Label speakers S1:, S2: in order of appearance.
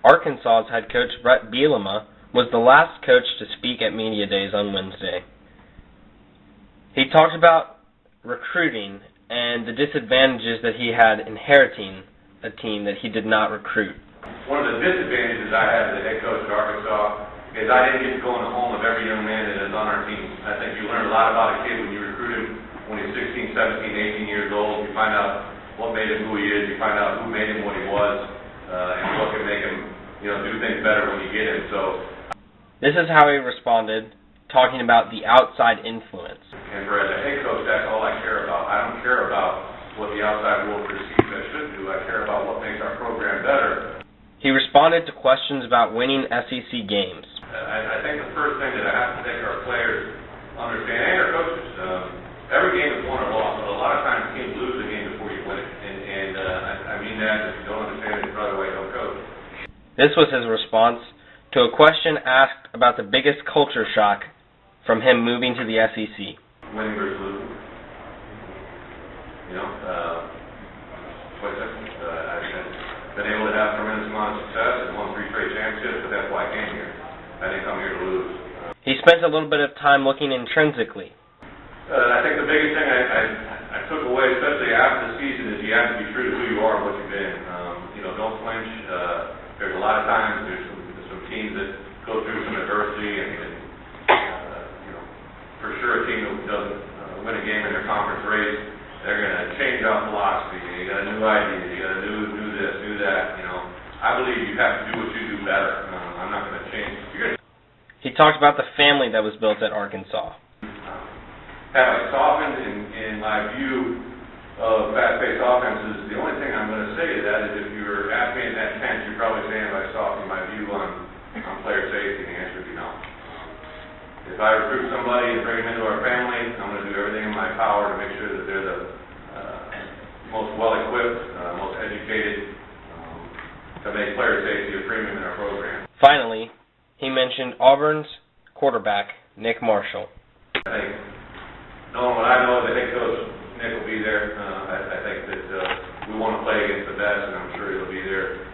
S1: Arkansas's head coach Bret Beilema was the last coach to speak at Media Days on Wednesday. He talked about recruiting and the disadvantages that he had inheriting a team that he did not recruit.
S2: One of the disadvantages I had as the head coach at Arkansas is I didn't get to go in the home of every young man that is on our team. I think you learn a lot about a kid when you recruit him when he's 16, 17, 18 years old. You find out what made him who he is. You find out who made him what he was, and what can make him, do things better when you get him. So
S1: this is how he responded, talking about the outside influence.
S2: And for as a head coach, that's all I care about. I don't care about what the outside world perceives I should do. I care about what makes our program better.
S1: He responded to questions about winning SEC games.
S2: I think the first thing that I have to think our players understand, and our coaches, every game is won or lost, but a lot of times teams lose the game before you win it. And I mean that if you don't understand it, probably why you don't coach.
S1: This was his response to a question asked about the biggest culture shock from him moving to the SEC.
S2: Winning versus losing. I've been able to have a tremendous amount of success and won 3 straight championships, but that's why I came here. I didn't come here to lose.
S1: He spent a little bit of time looking intrinsically.
S2: I think the biggest thing I took away, especially after the season, is you have to be true to who you are and what you've been. Don't flinch. There's a lot of times there's some teams that go through some adversity, and for sure a team that doesn't win a game in their conference race, they're going to change our philosophy. You got a new idea. You got to do this, do that. I believe you have to do what you do better. I'm not going to change.
S1: He talked about the family that was built at Arkansas.
S2: Have I softened in my view of fast-paced offenses? The only thing I'm going to say to that is if you were asking me in that sense, you're probably saying have I softened my view on player safety, and the answer would be no. If I recruit somebody and bring them into our family, I'm going to do everything in my power to make sure that they're the most well-equipped, most educated, to make player safety a premium in our program.
S1: Finally, he mentioned Auburn's quarterback, Nick Marshall.
S2: I think